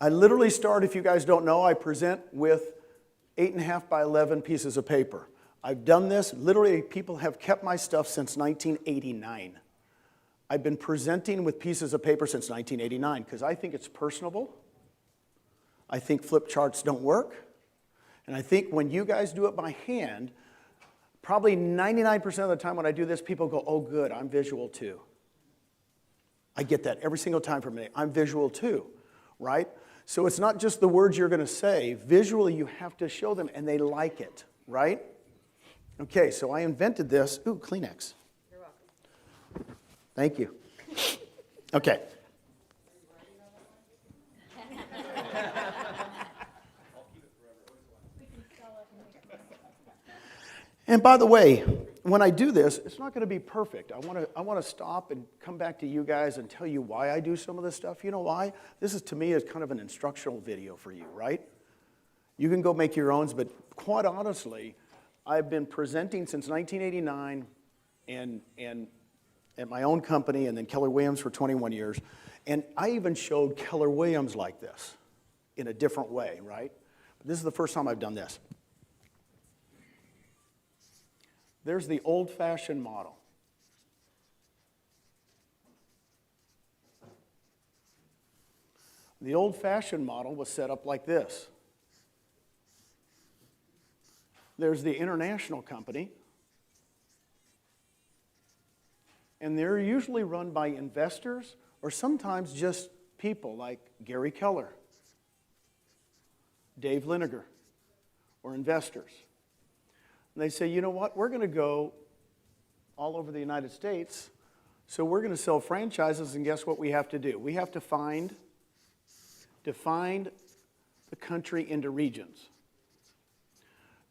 I literally start, if you guys don't know, I present with 8.5 by 11 pieces of paper. I've done this, literally people have kept my stuff since 1989. I've been presenting with pieces of paper since 1989 because I think it's personable. I think flip charts don't work. And I think when you guys do it by hand, probably 99% of the time when I do this, people go, oh good, I'm visual too. I get that every single time from me. I'm visual too, right? So it's not just the words you're going to say. Visually, you have to show them, and they like it, right? Okay, so I invented this. Ooh, Kleenex. You're welcome. Thank you. Okay. And by the way, when I do this, it's not going to be perfect. I want to stop and come back to you guys and tell you why I do some of this stuff. You know why? This is, to me, is kind of an instructional video for you, right? You can go make your own, but quite honestly, I've been presenting since 1989 and at my own company, and then Keller Williams for 21 years. And I even showed Keller Williams like this in a different way, right? But this is the first time I've done this. There's the old-fashioned model. The old-fashioned model was set up like this. There's the international company, and they're usually run by investors or sometimes just people like Gary Keller, Dave Liniger, or investors. And they say, you know what, we're going to go all over the United States, so we're going to sell franchises, and guess what we have to do? We have to define the country into regions.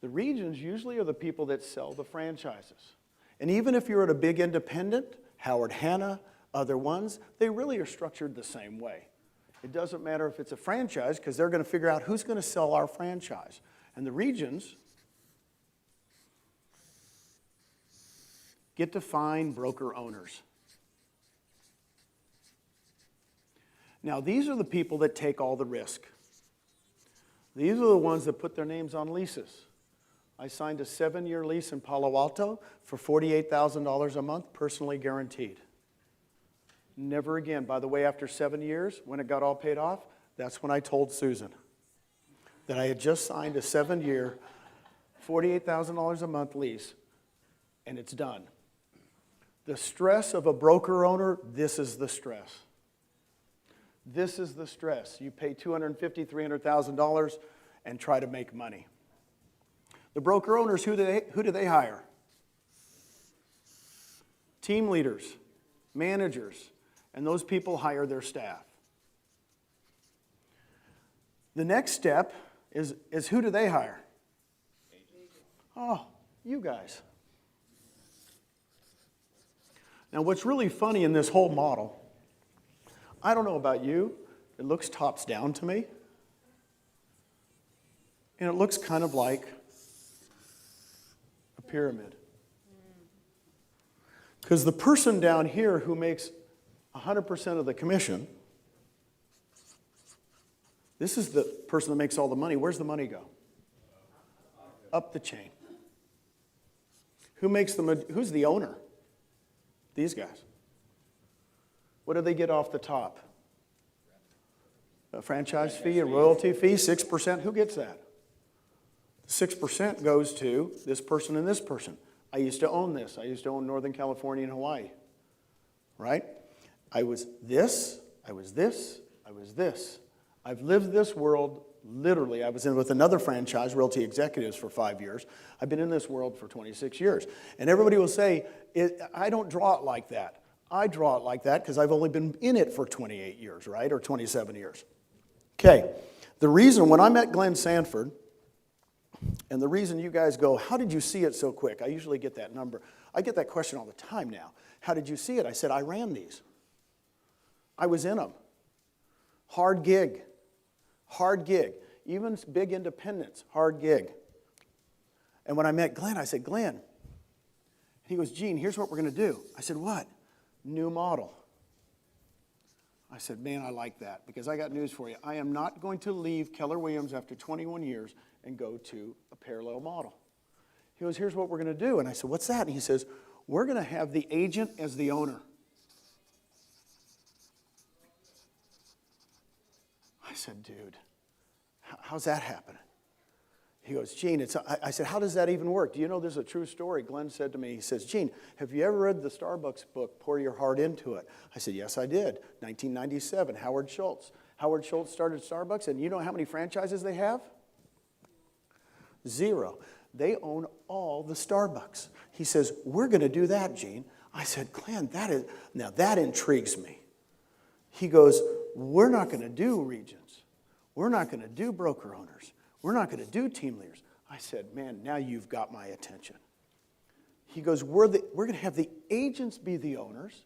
The regions usually are the people that sell the franchises. And even if you're at a big independent, Howard Hanna, other ones, they really are structured the same way. It doesn't matter if it's a franchise because they're going to figure out who's going to sell our franchise. And the regions get to find broker owners. Now, these are the people that take all the risk. These are the ones that put their names on leases. I signed a 7-year lease in Palo Alto for $48,000 a month, personally guaranteed. Never again. By the way, after 7 years, when it got all paid off, that's when I told Susan that I had just signed a 7-year, $48,000 a month lease, and it's done. The stress of a broker owner, this is the stress. This is the stress. You pay $250,000, $300,000 and try to make money. The broker owners, who do they hire? Team leaders, managers, and those people hire their staff. The next step is who do they hire? Oh, you guys. Now, what's really funny in this whole model, I don't know about you, it looks tops down to me. And it looks kind of like a pyramid. Because the person down here who makes 100% of the commission, this is the person that makes all the money. Where's the money go? Up the chain. Who's the owner? These guys. What do they get off the top? A franchise fee, a royalty fee, 6%. Who gets that? 6% goes to this person and this person. I used to own this. I used to own Northern California and Hawaii. Right? I was this, I was this, I was this. I've lived this world literally. I was in with another franchise, Realty Executives, for 5 years. I've been in this world for 26 years. And everybody will say, I don't draw it like that. I draw it like that because I've only been in it for 28 years, right? Or 27 years. Okay. The reason, when I met Glenn Sanford, and the reason you guys go, how did you see it so quick? I usually get that number. I get that question all the time now. How did you see it? I said, I ran these. I was in them. Hard gig. Hard gig. Even big independents, hard gig. And when I met Glenn, I said, Glenn, he goes, Gene, here's what we're going to do. I said, what? New model. I said, man, I like that, because I got news for you. I am not going to leave Keller Williams after 21 years and go to a parallel model. He goes, here's what we're going to do. And I said, what's that? And he says, we're going to have the agent as the owner. I said, dude, how's that happening? He goes, Gene, I said, how does that even work? Do you know there's a true story? Glenn said to me, he says, Gene, have you ever read the Starbucks book, Pour Your Heart Into It? I said, yes, I did. 1997, Howard Schultz. Howard Schultz started Starbucks, and you know how many franchises they have? 0. They own all the Starbucks. He says, we're going to do that, Gene. I said, Glenn, now that intrigues me. He goes, we're not going to do regions. We're not going to do broker owners. We're not going to do team leaders. I said, man, now you've got my attention. He goes, we're going to have the agents be the owners,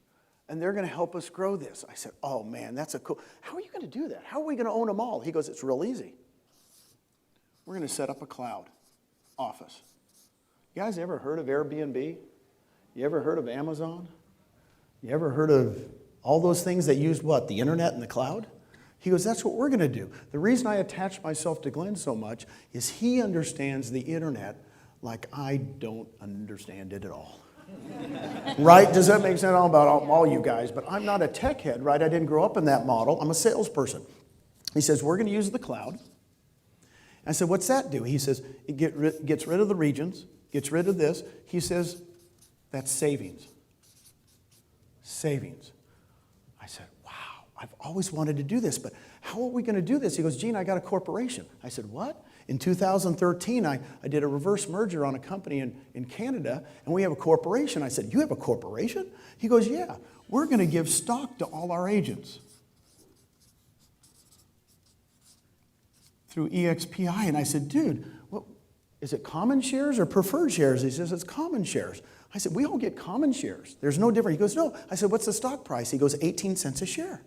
and they're going to help us grow this. I said, oh, man, that's a cool. How are you going to do that? How are we going to own them all? He goes, it's real easy. We're going to set up a cloud office. You guys ever heard of Airbnb? You ever heard of Amazon? You ever heard of all those things that used what? The internet and the cloud? He goes, that's what we're going to do. The reason I attach myself to Glenn so much is he understands the internet like I don't understand it at all. Right? Does that make sense? I don't know about all you guys, but I'm not a tech head, right? I didn't grow up in that model. I'm a salesperson. He says, we're going to use the cloud. I said, what's that do? He says, it gets rid of the regions, gets rid of this. He says, that's savings. Savings. I said, wow, I've always wanted to do this, but how are we going to do this? He goes, Gene, I got a corporation. I said, what? In 2013, I did a reverse merger on a company in Canada, and we have a corporation. I said, you have a corporation? He goes, yeah, we're going to give stock to all our agents through EXPI. And I said, dude, what, is it common shares or preferred shares? He says, it's common shares. I said, we all get common shares. There's no difference. He goes, no. I said, what's the stock price? He goes, 18 cents a share.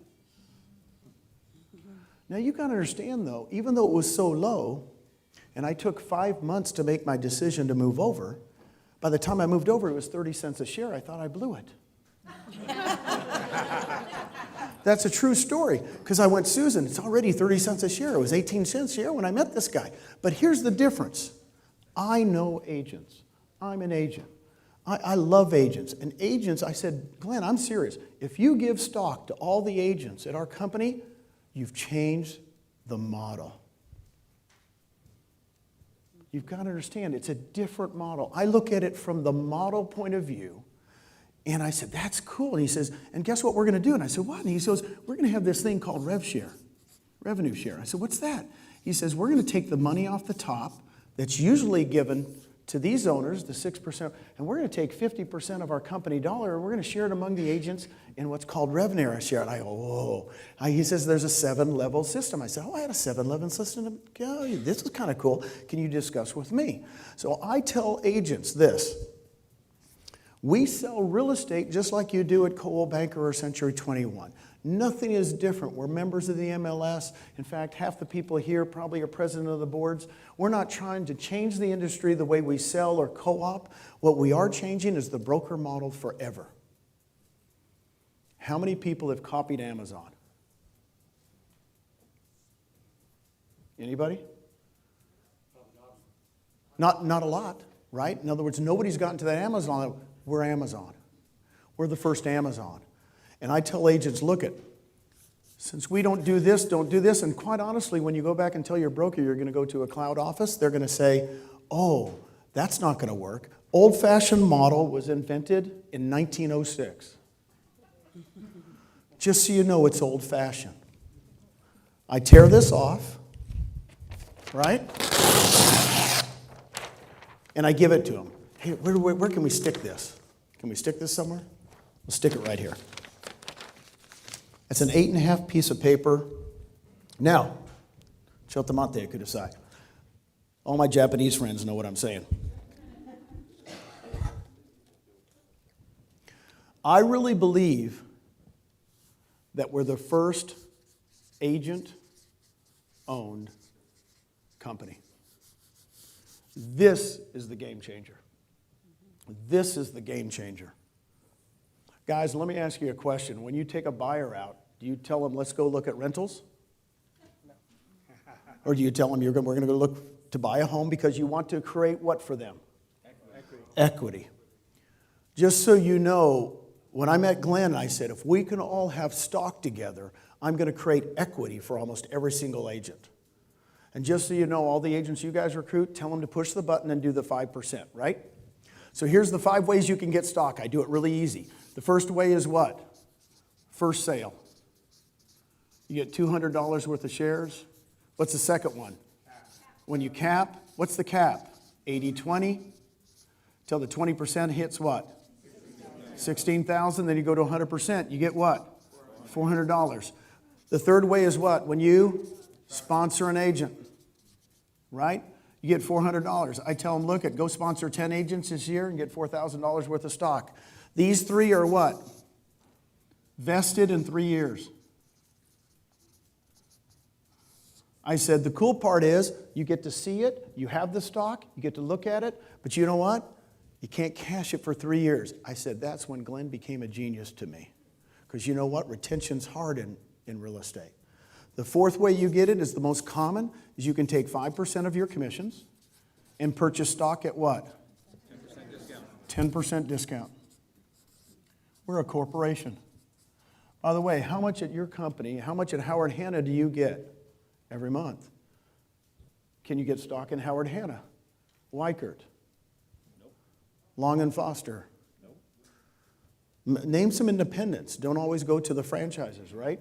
Now, you got to understand, though, even though it was so low, and I took 5 months to make my decision to move over, by the time I moved over, it was 30 cents a share. I thought I blew it. That's a true story, because I went, Susan, it's already 30 cents a share. It was 18 cents a share when I met this guy. But here's the difference. I know agents. I'm an agent. I love agents. And agents, I said, Glenn, I'm serious. If you give stock to all the agents at our company, you've changed the model. You've got to understand, it's a different model. I look at it from the model point of view, and I said, that's cool. And he says, and guess what we're going to do? And I said, what? And he says, we're going to have this thing called rev share, revenue share. I said, what's that? He says, we're going to take the money off the top that's usually given to these owners, the 6%, and we're going to take 50% of our company dollar, and we're going to share it among the agents in what's called revenue share. And I go, whoa. He says, there's a 7-level system. I said, oh, I had a 7-level system. Oh, this is kind of cool. Can you discuss with me? So I tell agents this. We sell real estate just like you do at Coldwell Banker or Century 21. Nothing is different. We're members of the MLS. In fact, half the people here probably are president of the boards. We're not trying to change the industry the way we sell or co-op. What we are changing is the broker model forever. How many people have copied Amazon? Anybody? Not a lot, right? In other words, nobody's gotten to that Amazon. We're Amazon. We're the first Amazon. And I tell agents, look it, since we don't do this, and quite honestly, when you go back and tell your broker you're going to go to a cloud office, they're going to say, oh, that's not going to work. Old-fashioned model was invented in 1906. Just so you know, it's old-fashioned. I tear this off, right? And I give it to them. Hey, where can we stick this? Can we stick this somewhere? We'll stick it right here. It's an 8.5 piece of paper. Now, Chotamate kudasai. All my Japanese friends know what I'm saying. I really believe that we're the first agent-owned company. This is the game changer. This is the game changer. Guys, let me ask you a question. When you take a buyer out, Do you tell them, let's go look at rentals? Or do you tell them we're going to go look to buy a home because you want to create what for them? Equity. Just so you know, when I met Glenn, I said, if we can all have stock together, I'm going to create equity for almost every single agent. And just so you know, all the agents you guys recruit, tell them to push the button and do the 5%, right? So here's the 5 ways you can get stock. I do it really easy. The first way is what? First sale. You get $200 worth of shares. What's the second one? When you cap, what's the cap? 80-20. Till the 20% hits what? 16,000, then you go to 100%. You get what? $400. The third way is what? When you sponsor an agent, right? You get $400. I tell them, look, go sponsor 10 agents this year and get $4,000 worth of stock. These 3 are what? Vested in 3 years. I said, the cool part is you get to see it, you have the stock, you get to look at it, but you know what? You can't cash it for 3 years. I said, that's when Glenn became a genius to me. Because you know what? Retention's hard in real estate. The fourth way you get it is the most common, is you can take 5% of your commissions and purchase stock at what? 10% discount. 10% discount. We're a corporation. By the way, how much at your company, how much at Howard Hanna do you get every month? Can you get stock in Howard Hanna? Weichert? Nope. Long and Foster? Nope. Name some independents. Don't always go to the franchises, right?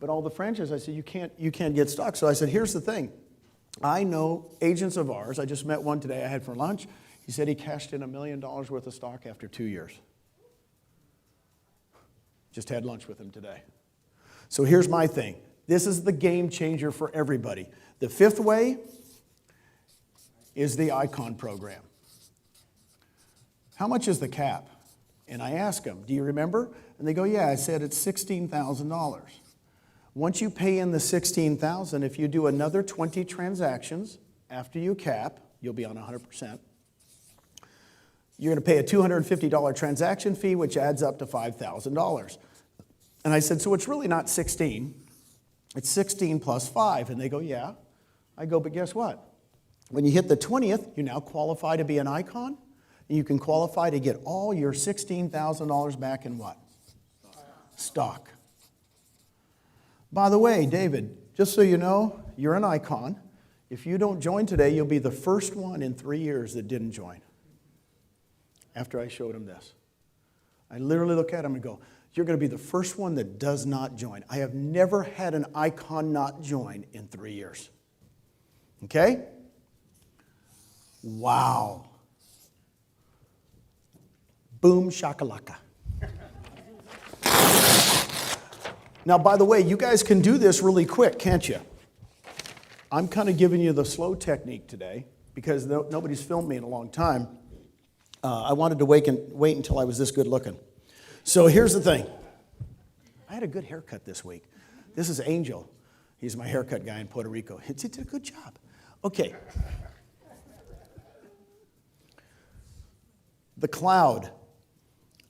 But all the franchises, I said, you can't get stock. So I said, here's the thing. I know agents of ours. I just met one today I had for lunch. He said he cashed in $1 million worth of stock after 2 years. Just had lunch with him today. So here's my thing. This is the game changer for everybody. The fifth way is the Icon program. How much is the cap? And I ask them, do you remember? And they go, yeah. I said, it's $16,000. Once you pay in the $16,000, if you do another 20 transactions after you cap, you'll be on 100%. You're going to pay a $250 transaction fee, which adds up to $5,000. And I said, so it's really not 16. It's 16 plus 5. And they go, yeah. I go, but guess what? When you hit the 20th, you now qualify to be an icon. And you can qualify to get all your $16,000 back in what? Stock. By the way, David, just so you know, you're an icon. If you don't join today, you'll be the first one in 3 years that didn't join. After I showed him this. I literally look at him and go, you're going to be the first one that does not join. I have never had an icon not join in 3 years. Okay? Wow. Boom shakalaka. Now, by the way, you guys can do this really quick, can't you? I'm kind of giving you the slow technique today because nobody's filmed me in a long time. I wanted to wait until I was this good looking. So here's the thing. I had a good haircut this week. This is Angel. He's my haircut guy in Puerto Rico. He did a good job. Okay. The cloud.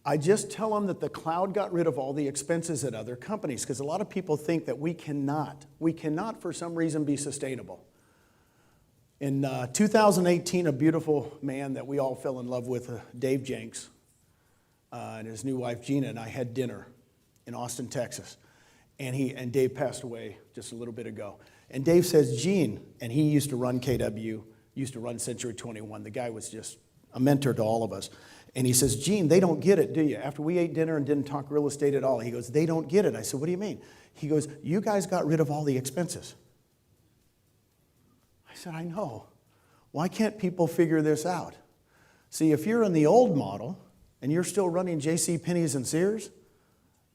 I just tell them that the cloud got rid of all the expenses at other companies because a lot of people think that we cannot for some reason be sustainable. In 2018, a beautiful man that we all fell in love with, Dave Jenks, and his new wife Gina, and I had dinner in Austin, Texas. And Dave passed away just a little bit ago. And Dave says, Gene, and he used to run KW, used to run Century 21. The guy was just a mentor to all of us. And he says, Gene, they don't get it, do you? After we ate dinner and didn't talk real estate at all, he goes, they don't get it. I said, what do you mean? He goes, you guys got rid of all the expenses. I said, I know. Why can't people figure this out? See, if you're in the old model and you're still running JCPenney's and Sears,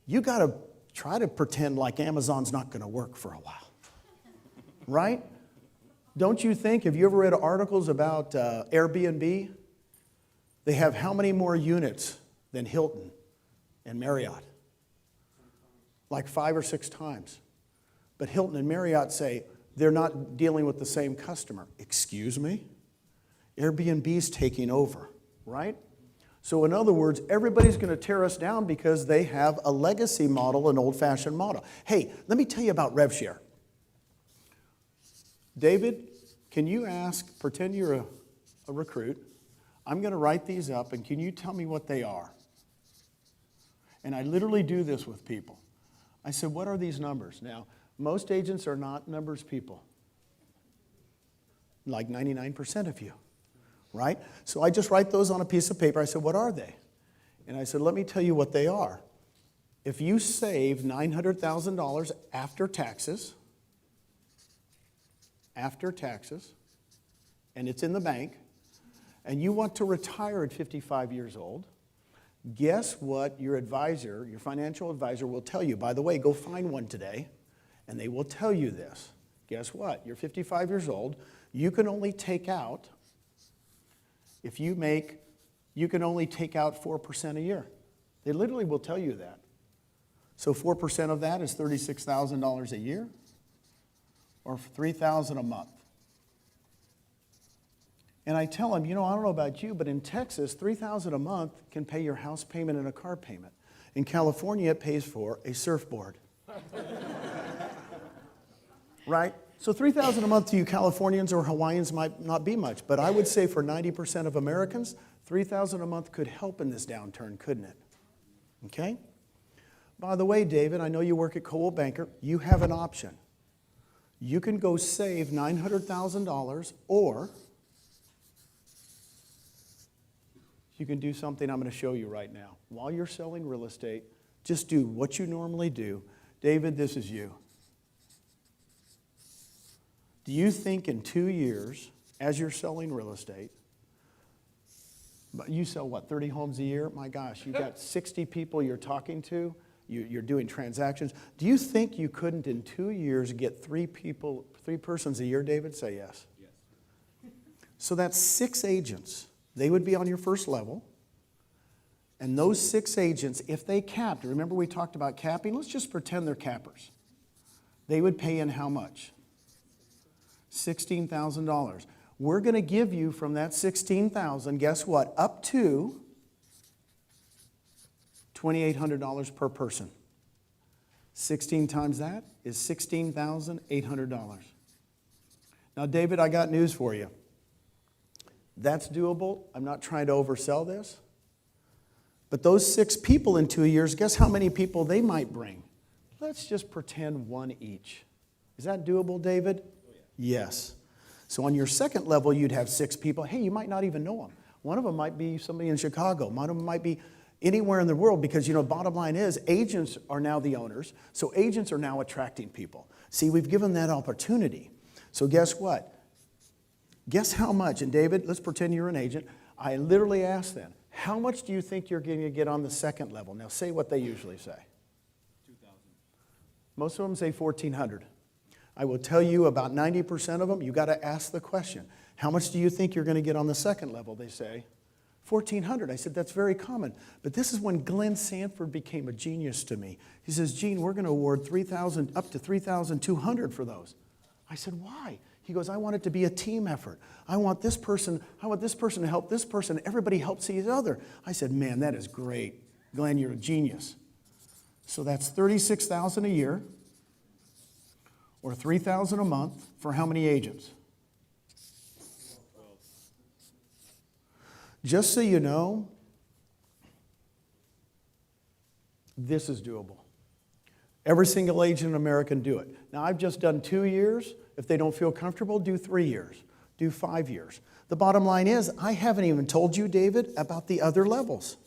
you got to try to pretend like Amazon's not going to work for a while. Right? Don't you think, have you ever read articles about Airbnb? They have how many more units than Hilton and Marriott? Like 5 or 6 times. But Hilton and Marriott say they're not dealing with the same customer. Excuse me? Airbnb's taking over, right? So in other words, everybody's going to tear us down because they have a legacy model, an old-fashioned model. Hey, let me tell you about RevShare. David, can you pretend you're a recruit. I'm going to write these up, and can you tell me what they are? And I literally do this with people. I said, what are these numbers? Now, most agents are not numbers people. Like 99% of you, right? So I just write those on a piece of paper. I said, what are they? And I said, let me tell you what they are. If you save $900,000 after taxes, and it's in the bank, and you want to retire at 55 years old, guess what your advisor, your financial advisor will tell you? By the way, go find one today, and they will tell you this. Guess what? You're 55 years old. You can only take out, you can only take out 4% a year. They literally will tell you that. So 4% of that is $36,000 a year, or $3,000 a month. And I tell them, I don't know about you, but in Texas, $3,000 a month can pay your house payment and a car payment. In California, it pays for a surfboard. Right? So $3,000 a month to you Californians or Hawaiians might not be much, but I would say for 90% of Americans, $3,000 a month could help in this downturn, couldn't it? Okay? By the way, David, I know you work at Coldwell Banker. You have an option. You can go save $900,000, or you can do something I'm going to show you right now. While you're selling real estate, just do what you normally do. David, this is you. Do you think in 2 years, as you're selling real estate, you sell what, 30 homes a year? My gosh, you've got 60 people you're talking to, you're doing transactions. Do you think you couldn't in 2 years get three persons a year, David? Say yes. Yes. So that's 6 agents. They would be on your first level. And those 6 agents, if they capped, remember we talked about capping? Let's just pretend they're cappers. They would pay in how much? $16,000. We're going to give you from that $16,000, guess what? Up to $2,800 per person. 16 times that is $16,800. Now, David, I got news for you. That's doable. I'm not trying to oversell this. But those 6 people in 2 years, guess how many people they might bring? Let's just pretend 1 each. Is that doable, David? Yes. So on your second level, you'd have 6 people. Hey, you might not even know them. One of them might be somebody in Chicago. One of them might be anywhere in the world because, bottom line is agents are now the owners. So agents are now attracting people. See, we've given that opportunity. So guess what? Guess how much? And David, let's pretend you're an agent. I literally asked them, how much do you think you're going to get on the second level? Now say what they usually say. 2,000. Most of them say 1,400. I will tell you about 90% of them, you got to ask the question, how much do you think you're going to get on the second level? They say, 1,400. I said, that's very common. But this is when Glenn Sanford became a genius to me. He says, Gene, we're going to award 3,000 up to 3,200 for those. I said, why? He goes, I want it to be a team effort. I want this person to help this person. Everybody helps each other. I said, man, that is great. Glenn, you're a genius. So that's $36,000 a year. Or $3,000 a month for how many agents? 12. Just so you know, this is doable. Every single agent in America can do it. Now, I've just done 2 years. If they don't feel comfortable, do 3 years. Do 5 years. The bottom line is, I haven't even told you, David, about the other levels.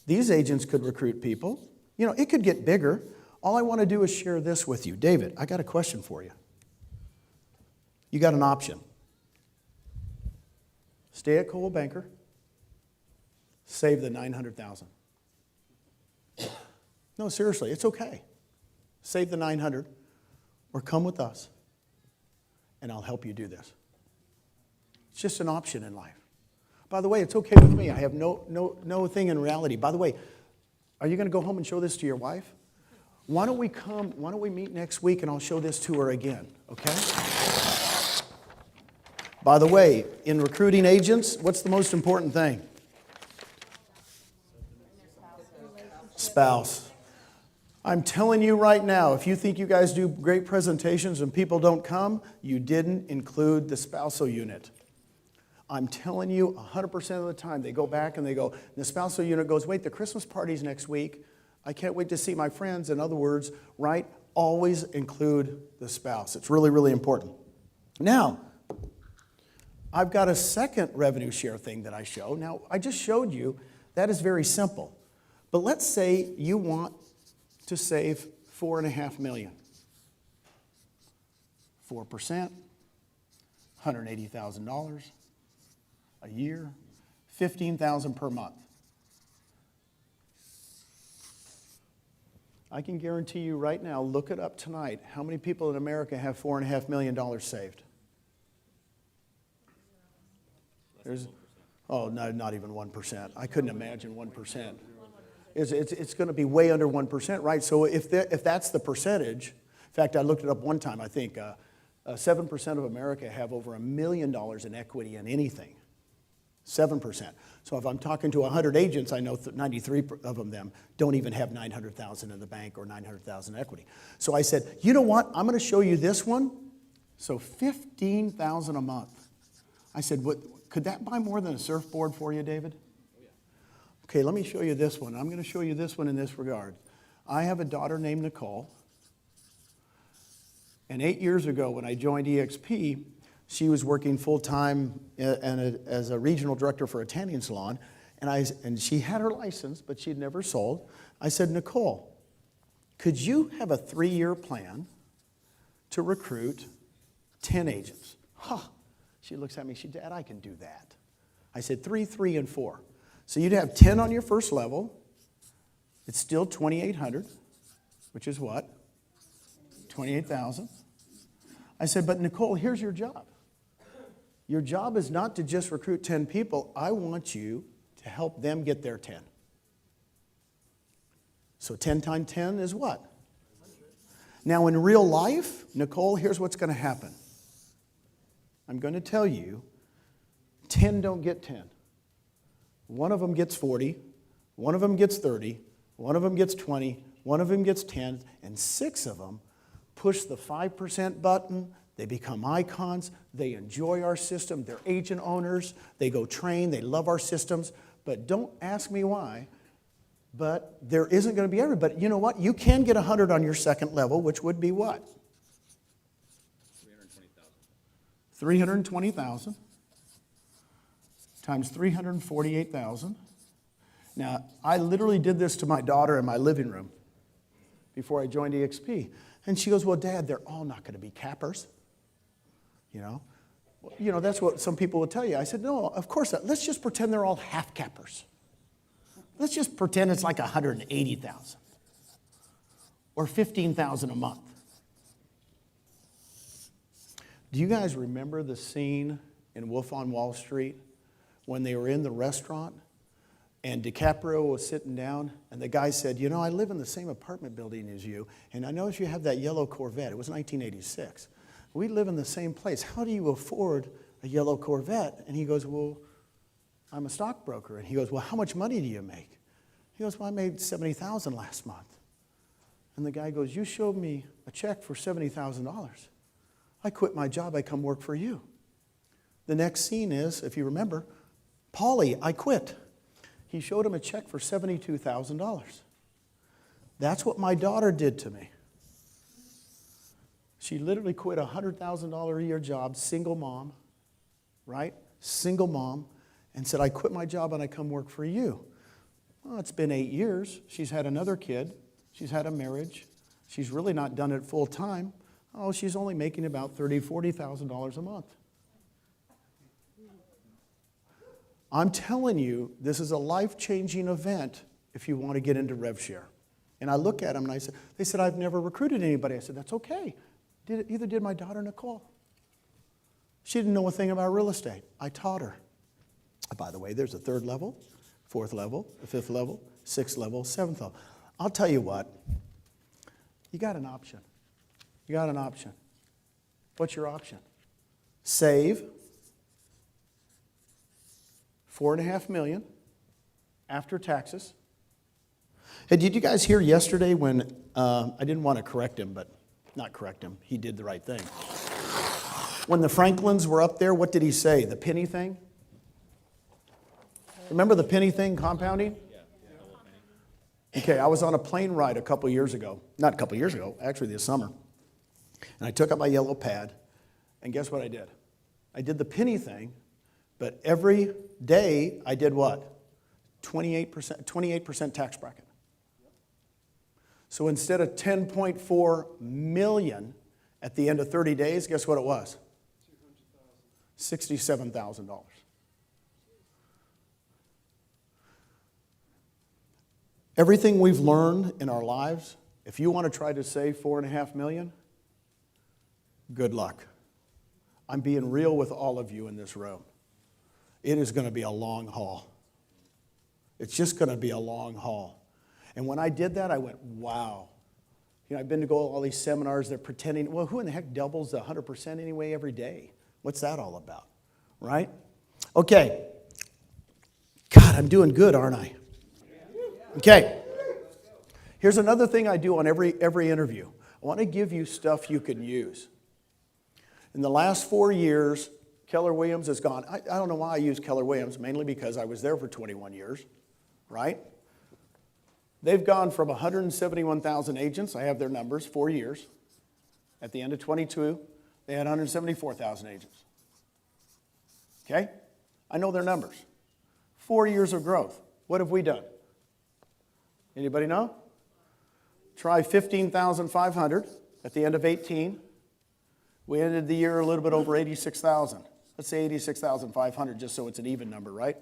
These agents could recruit people. It could get bigger. All I want to do is share this with you. David, I got a question for you. You got an option. Stay at Coldwell Banker. Save the $900,000. No, seriously, it's okay. Save the $900,000 or come with us and I'll help you do this. It's just an option in life. By the way, it's okay with me. I have no thing in reality. By the way, are you going to go home and show this to your wife? Why don't we meet next week and I'll show this to her again, okay? By the way, in recruiting agents, what's the most important thing? Spouse. I'm telling you right now, if you think you guys do great presentations and people don't come, you didn't include the spousal unit. I'm telling you 100% of the time, they go back and they go, the spousal unit goes, wait, the Christmas party's next week. I can't wait to see my friends. In other words, right? Always include the spouse. It's really, really important. Now, I've got a second revenue share thing that I show. Now, I just showed you that is very simple. But let's say you want to save $4.5 million. 4%, $180,000 a year, $15,000 per month. I can guarantee you right now, look it up tonight, how many people in America have $4.5 million saved? There's, oh, no, not even 1%. I couldn't imagine 1%. It's going to be way under 1%, right? So if that's the percentage, in fact, I looked it up one time, I think 7% of America have over $1 million in equity in anything. 7%. So if I'm talking to 100 agents, I know 93 of them don't even have $900,000 in the bank or $900,000 in equity. So I said, you know what? I'm going to show you this one. So $15,000 a month. I said, what, could that buy more than a surfboard for you, David? Okay, let me show you this one. I'm going to show you this one in this regard. I have a daughter named Nicole. And 8 years ago when I joined EXP, she was working full-time as a regional director for a tanning salon, and she had her license, but she'd never sold. I said, Nicole, could you have a 3-year plan to recruit 10 agents? Huh. She looks at me, Dad, I can do that. I said, 3, 3, and 4. So you'd have 10 on your first level. It's still $2,800, which is what? $28,000. I said, but Nicole, here's your job. Your job is not to just recruit 10 people. I want you to help them get their 10. So 10 times 10 is what? Now in real life, Nicole, here's what's going to happen. I'm going to tell you, 10 don't get 10. One of them gets 40, one of them gets 30, one of them gets 20, one of them gets 10, and 6 of them push the 5% button. They become icons. They enjoy our system. They're agent owners. They go train. They love our systems. But don't ask me why. But there isn't going to be everybody. You know what? You can get 100 on your second level, which would be what? 320,000 times 348,000. Now, I literally did this to my daughter in my living room before I joined EXP. And she goes, well, Dad, they're all not going to be cappers. You know, that's what some people would tell you. I said, no, of course not. Let's just pretend they're all half cappers. Let's just pretend it's like 180,000 or 15,000 a month. Do you guys remember the scene in Wolf on Wall Street when they were in the restaurant and DiCaprio was sitting down and the guy said, you know, I live in the same apartment building as you and I notice you have that yellow Corvette. It was 1986. We live in the same place. How do you afford a yellow Corvette? And he goes, well, I'm a stockbroker. And he goes, well, how much money do you make? He goes, well, I made $70,000 last month. And the guy goes, you showed me a check for $70,000. I quit my job. I come work for you. The next scene is, if you remember, Paulie, I quit. He showed him a check for $72,000. That's what my daughter did to me. She literally quit a $100,000 a year job, single mom, right? Single mom, and said, I quit my job and I come work for you. Well, it's been 8 years. She's had another kid. She's had a marriage. She's really not done it full time. Oh, she's only making about $30,000, $40,000 a month. I'm telling you, this is a life-changing event if you want to get into RevShare. And I look at them and I said, they said, I've never recruited anybody. I said, that's okay. Either did my daughter, Nicole. She didn't know a thing about real estate. I taught her. By the way, there's a 3rd level, 4th level, a 5th level, 6th level, 7th level. I'll tell you what, you got an option. You got an option. What's your option? Save 4.5 million after taxes. Hey, did you guys hear yesterday when, I didn't want to correct him, but not correct him, he did the right thing. When the Franklins were up there, what did he say? The penny thing? Remember the penny thing, compounding? Okay, I was on a plane ride a couple years ago. Not a couple years ago, actually this summer. And I took out my yellow pad, and guess what I did? I did the penny thing, but every day I did what? 28% tax bracket. So instead of 10.4 million at the end of 30 days, guess what it was? $67,000. Everything we've learned in our lives, if you want to try to save 4.5 million, good luck. I'm being real with all of you in this room. It is going to be a long haul. It's just going to be a long haul. And when I did that, I went, wow. You know, I've been to go to all these seminars, they're pretending, well, who in the heck doubles 100% anyway every day? What's that all about, right? Okay. God, I'm doing good, aren't I? Okay. Here's another thing I do on every interview. I want to give you stuff you can use. In the last 4 years, Keller Williams has gone. I don't know why I use Keller Williams, mainly because I was there for 21 years, right? They've gone from 171,000 agents. I have their numbers, 4 years. At the end of 22, they had 174,000 agents. Okay? I know their numbers. 4 years of growth. What have we done? Anybody know? Try 15,500 at the end of 18. We ended the year a little bit over 86,000. Let's say 86,500 just so it's an even number, right?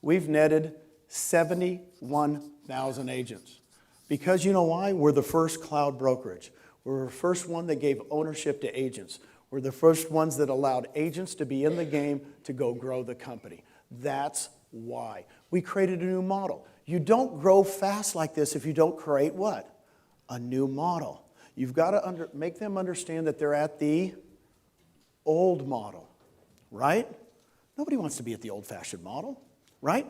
We've netted 71,000 agents. Because you know why? We're the first cloud brokerage. We're the first one that gave ownership to agents. We're the first ones that allowed agents to be in the game to go grow the company. That's why. We created a new model. You don't grow fast like this if you don't create what? A new model. You've got to make them understand that they're at the old model, right? Nobody wants to be at the old-fashioned model, right?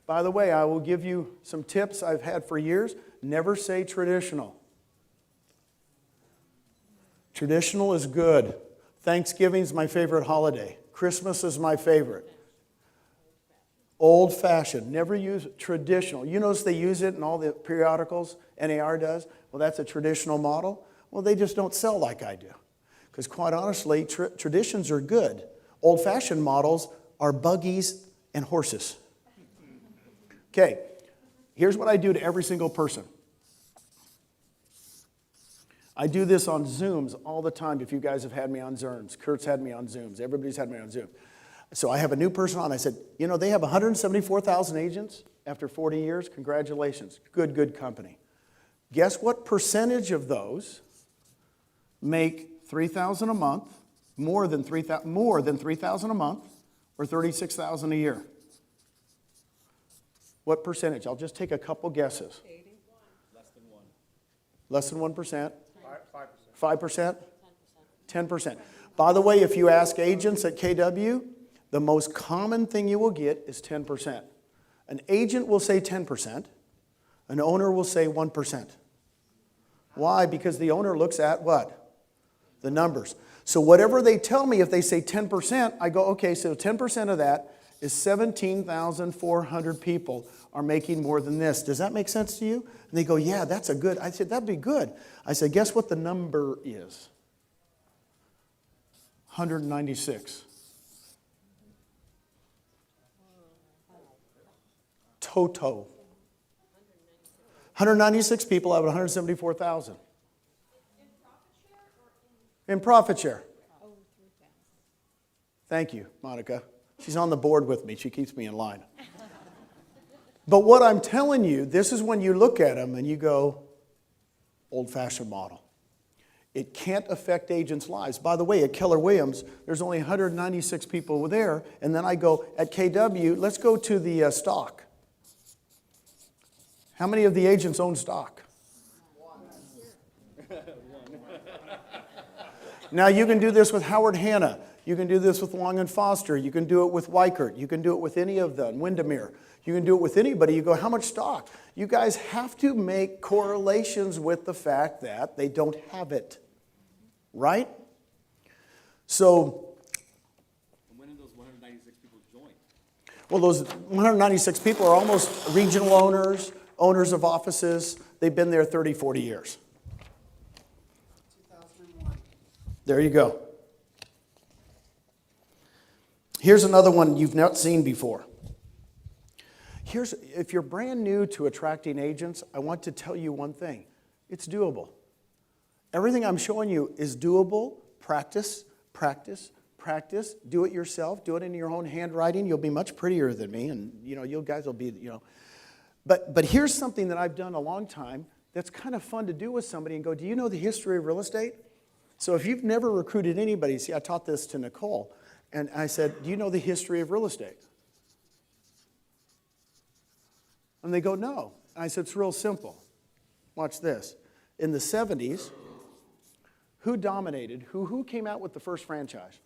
By the way, I will give you some tips I've had for years. Never say traditional. Traditional is good. Thanksgiving is my favorite holiday. Christmas is my favorite. Old-fashioned. Never use traditional. You notice they use it in all the periodicals, NAR does. Well, that's a traditional model. Well, they just don't sell like I do. Because quite honestly, traditions are good. Old-fashioned models are buggies and horses. Okay, here's what I do to every single person. I do this on Zooms all the time if you guys have had me on Zooms. Kurt's had me on Zooms. Everybody's had me on Zoom. So I have a new person on. I said, you know, they have 174,000 agents after 40 years. Congratulations. Good company. Guess what percentage of those make $3,000 a month, more than $3,000 a month, or $36,000 a year? What percentage? I'll just take a couple guesses. 80. Less than 1%? 5%. 5%? 10%. By the way, if you ask agents at KW, the most common thing you will get is 10%. An agent will say 10%. An owner will say 1%. Why? Because the owner looks at what? The numbers. So whatever they tell me, if they say 10%, I go, okay, so 10% of that is 17,400 people are making more than this. Does that make sense to you? And they go, yeah, that's a good. I said, that'd be good. I said, guess what the number is? 196. Toto. 196 people out of 174,000. In profit share. Thank you, Monica. She's on the board with me. She keeps me in line. But what I'm telling you, this is when you look at them and you go, old-fashioned model. It can't affect agents' lives. By the way, at Keller Williams, there's only 196 people there. And then I go, at KW, let's go to the stock. How many of the agents own stock? Now you can do this with Howard Hanna. You can do this with Long and Foster. You can do it with Weichert. You can do it with any of them, Windermere. You can do it with anybody. You go, how much stock? You guys have to make correlations with the fact that they don't have it. Right? So, And when did those 196 people join? well, those 196 people are almost regional owners, owners of offices. They've been there 30, 40 years. 2001. There you go. Here's another one you've not seen before. If you're brand new to attracting agents, I want to tell you one thing. It's doable. Everything I'm showing you is doable. Practice, practice, practice. Do it yourself. Do it in your own handwriting. You'll be much prettier than me, and you guys will be, But here's something that I've done a long time that's kind of fun to do with somebody and go, do you know the history of real estate? So if you've never recruited anybody, see, I taught this to Nicole, and I said, do you know the history of real estate? And they go, no. And I said, it's real simple. Watch this. In the 70s, who dominated? Who came out with the first franchise?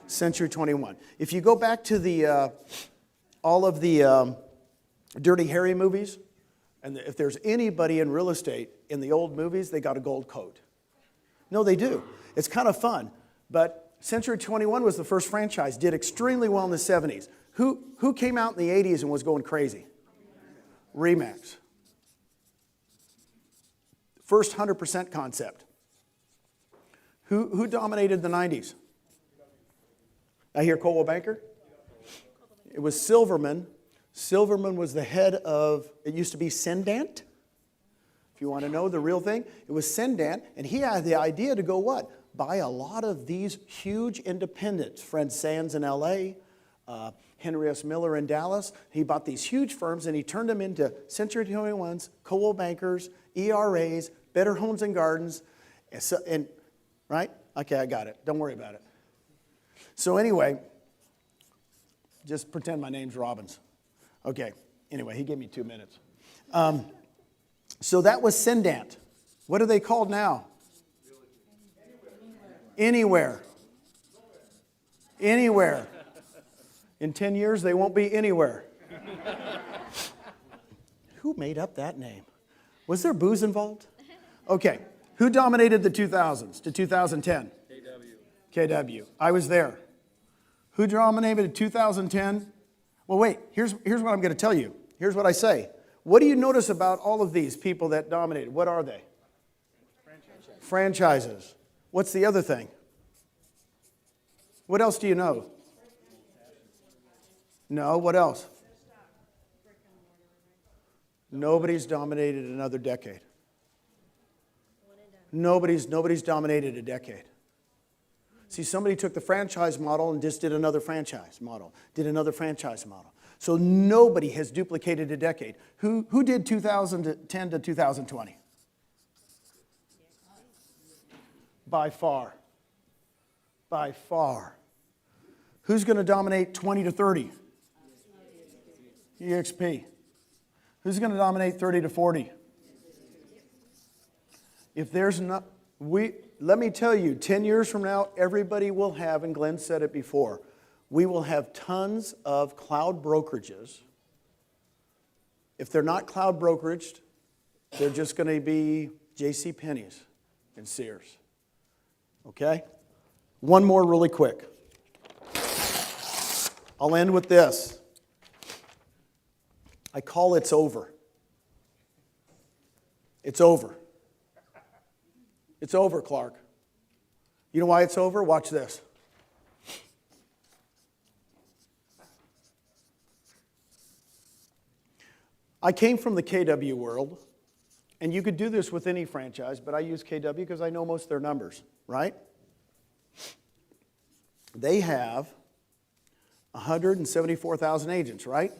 Century 21. If you go back to all of the Dirty Harry movies, and if there's anybody in real estate in the old movies, they got a gold coat. No, they do. It's kind of fun. But Century 21 was the first franchise, did extremely well in the 70s. Who came out in the 80s and was going crazy? Remax. First 100% concept. Who dominated the 90s? I hear Coldwell Banker. It was Silverman. Silverman was the head of, it used to be Sendant. If you want to know the real thing, it was Sendant, and he had the idea to go what? Buy a lot of these huge independents. Fred Sands in L.A., Henry S. Miller in Dallas. He bought these huge firms, and he turned them into Century 21s, Coldwell Bankers, ERAs, Better Homes and Gardens, and right? Okay, I got it. Don't worry about it. So anyway, just pretend my name's Robbins. Okay, anyway, he gave me 2 minutes. So that was Sendant. What are they called now? Anywhere. Anywhere. In 10 years, they won't be anywhere. Who made up that name? Was there booze involved? Okay, who dominated the 2000s to 2010? KW. I was there. Who dominated 2010? Well, wait, here's what I'm going to tell you. Here's what I say. What do you notice about all of these people that dominated? What are they? Franchises. What's the other thing? What else do you know? No, what else? Nobody's dominated another decade. Nobody's dominated a decade. See, somebody took the franchise model and just did another franchise model, did another franchise model. So nobody has duplicated a decade. Who did 2010 to 2020? By far. By far. Who's going to dominate 20 to 30? EXP. Who's going to dominate 30 to 40? If there's not, let me tell you, 10 years from now, everybody will have, and Glenn said it before, we will have tons of cloud brokerages. If they're not cloud brokeraged, they're just going to be J.C. Penney's and Sears. Okay? One more really quick. I'll end with this. I call it's over. It's over. It's over, Clark. You know why it's over? Watch this. I came from the KW world, and you could do this with any franchise, but I use KW because I know most of their numbers, right? They have 174,000 agents, right?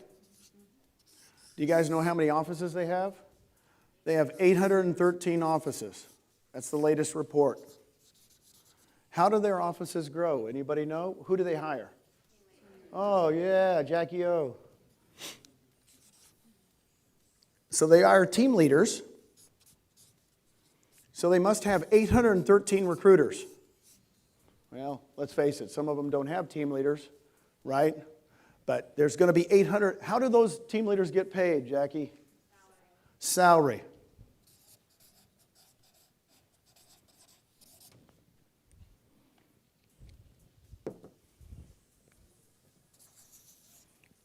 Do you guys know how many offices they have? They have 813 offices. That's the latest report. How do their offices grow? Anybody know? Who do they hire? Oh, yeah, Jackie O. So they are team leaders. So they must have 813 recruiters. Well, let's face it, some of them don't have team leaders, right? But there's going to be 800. How do those team leaders get paid, Jackie? Salary.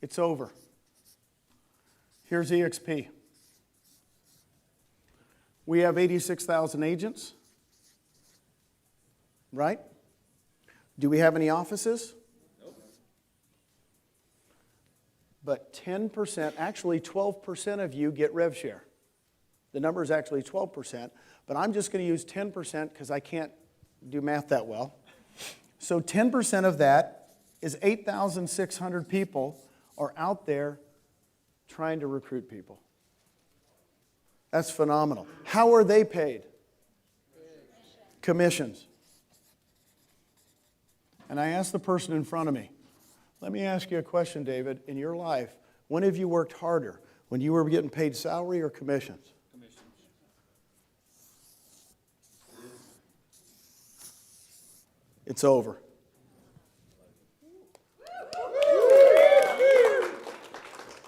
It's over. Here's EXP. We have 86,000 agents, right? Do we have any offices? Nope. But 10%, actually 12% of you get rev share. The number is actually 12%, but I'm just going to use 10% because I can't do math that well. So 10% of that is 8,600 people are out there trying to recruit people. That's phenomenal. How are they paid? Commissions. And I asked the person in front of me, let me ask you a question, David. In your life, when have you worked harder? When you were getting paid salary or commissions? Commissions. It's over.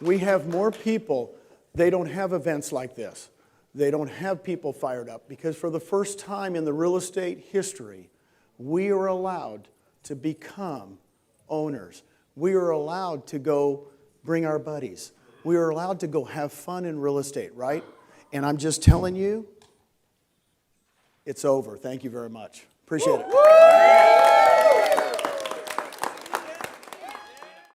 We have more people. They don't have events like this. They don't have people fired up because for the first time in the real estate history, we are allowed to become owners. We are allowed to go bring our buddies. We are allowed to go have fun in real estate, right? And I'm just telling you, it's over. Thank you very much. Appreciate it.